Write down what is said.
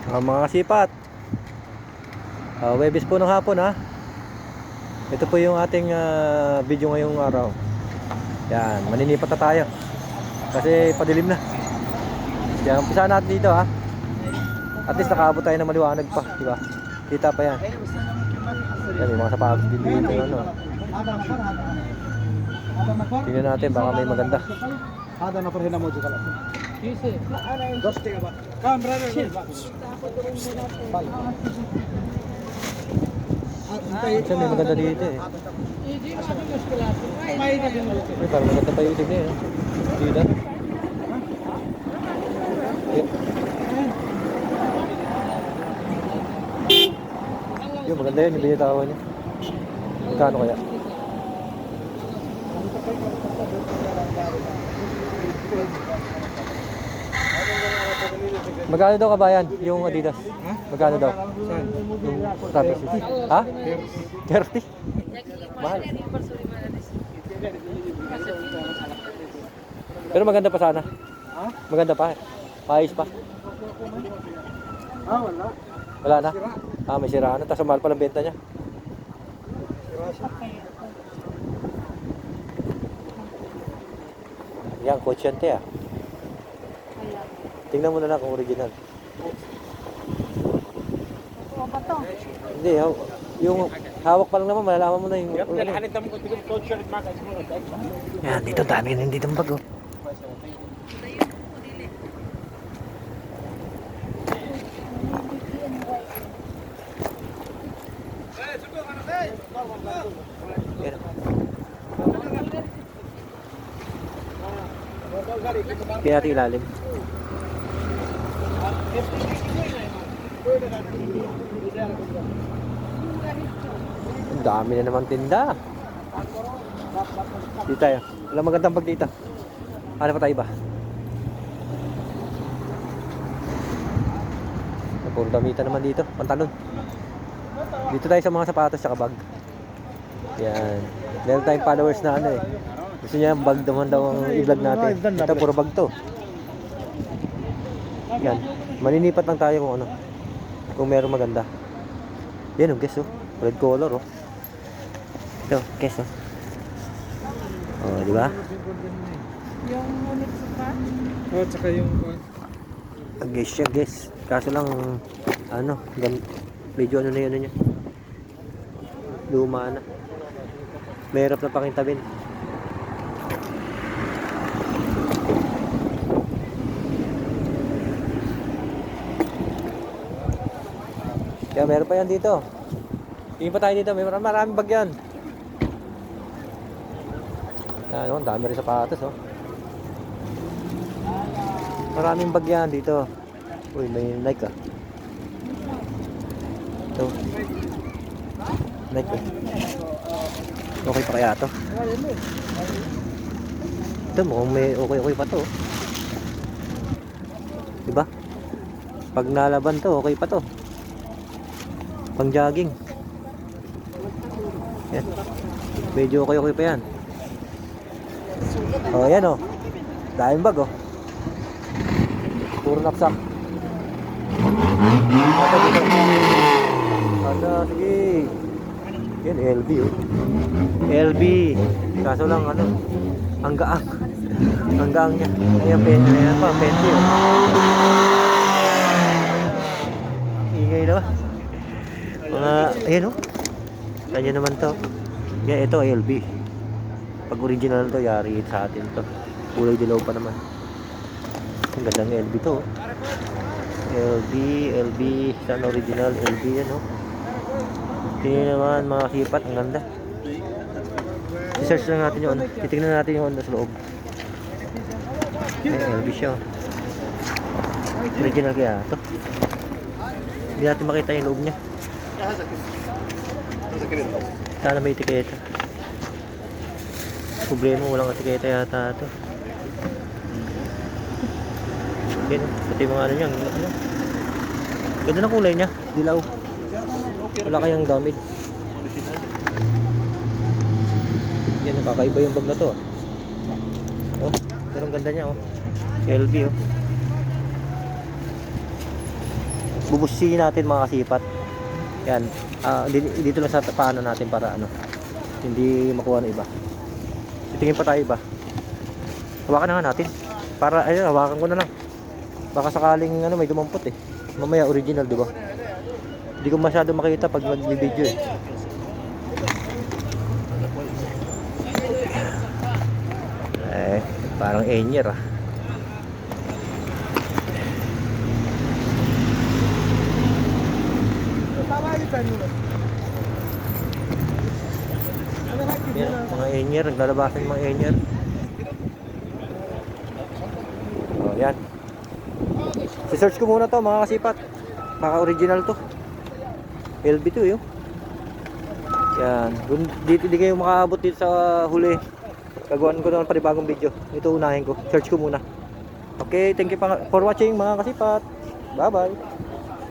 Mga kasipat, Webes po ng hapon ha. Ito po yung ating video ngayong araw. Yan, maninipat na tayo kasi padilim na. Kaya umpisa natin dito ha. At least nakaabot tayo ng maliwanag pa, di ba? Kita pa yan. Yan, may mga sapatos din dito, ano. Tingnan natin, baka may maganda. هذا نفر هنا موجود الان دوستي كم برادر Kasi may maganda dito eh. May parang maganda pa yung itig niya eh. Dito. Yung maganda yun, yung binitawan niya. Magkano kaya? Magkano daw kabayan yung Adidas? Magkano daw? Yung Travis? Ha? 30? Mahal. Pero maganda pa sana. Maganda pa. Maayos pa. wala Wala na? May siraan na. Tapos mahal pa lang benta niya. Yan, kotsente ah. Tingnan mo na lang kung original. Hindi, yung hawak pa lang naman, malalaman mo na yung... Yan, dito dami yun dito ang bago. Kaya natin ilalim. Ang dami na naman tinda. Dito tayo. Wala magandang bag dito. Ano pa tayo ba? Puro damitan naman dito. Pantalon. Dito tayo sa mga sapatos at bag. Yan. Meron tayong followers na ano eh. Gusto niya bag naman daw ang i-vlog natin. Ito puro bag to. Yan. Maninipat lang tayo kung ano. Kung meron maganda. Yan oh, guess oh. Red color oh. Ito, guess oh. Oh, di ba? Yung unit pa? oh tsaka yung Guess siya, guess. Kaso lang ano, medyo ano na yun niya. Luma na. Mahirap na pakintabin. Kaya meron pa yan dito. Tingin pa tayo dito. May maraming bag yan. Yan o, dami rin sapatos o. Maraming bag yan dito. Uy, may Nike ah. Ito. Nike oh. Okay pa kaya to? Ito mukhang may okay pa to. Diba? Pag nalaban to, okay pa to. Pang jogging. Yan. Medyo okay pa yan. Oh, yan oh. Daming bag oh. Puro knapsack. Ito dito. Ada, sige. Yan, LB oh. LB. Kaso lang ano, ang gaang. Ang gaang niya. Ayan, ayan pa, penti oh. Ingay na ba? Mga, ayan o. Kanya naman to. Yan, ito LB. Pag original to, yari sa atin to. Kulay dilaw pa naman. Ang gandang LB to. LB. Saan original? LB yan o. Tingnan naman mga sipat. Ang ganda. I-search lang natin yun. Titignan natin yung sa loob. Ayan, LB siya o. Original kaya to. Hindi natin makita yung loob niya. Sana may etiketa. Problema, walang etiketa yata ito. Yan, pati mga ano niya. Ano? Ganda ng kulay niya. Dilaw. Wala kayang damage. Yan, nakakaiba yung bag na to. Oh, pero ang ganda niya oh. LB oh. bubusihin natin mga kasipat. Yan. Dito lang sa paano natin para ano, hindi makuha ng iba. Titingin pa tayo iba. Hawakan na nga natin. Para, ayun, hawakan ko na lang. Baka sakaling ano, may dumampot eh. Mamaya original, di ba? Hindi ko masyado makita pag nag-video eh. Parang enyer ah. Yan, mga enyer, naglalabasan yung mga enyer. Oh, yan. Si-search ko muna to mga kasipat. Baka original to. LB2 yun. Yan. Dito di kayo makaabot dito sa huli. Gagawin ko naman panibagong video. Ito unahin ko. Search ko muna. Okay, thank you for watching mga kasipat. Bye bye.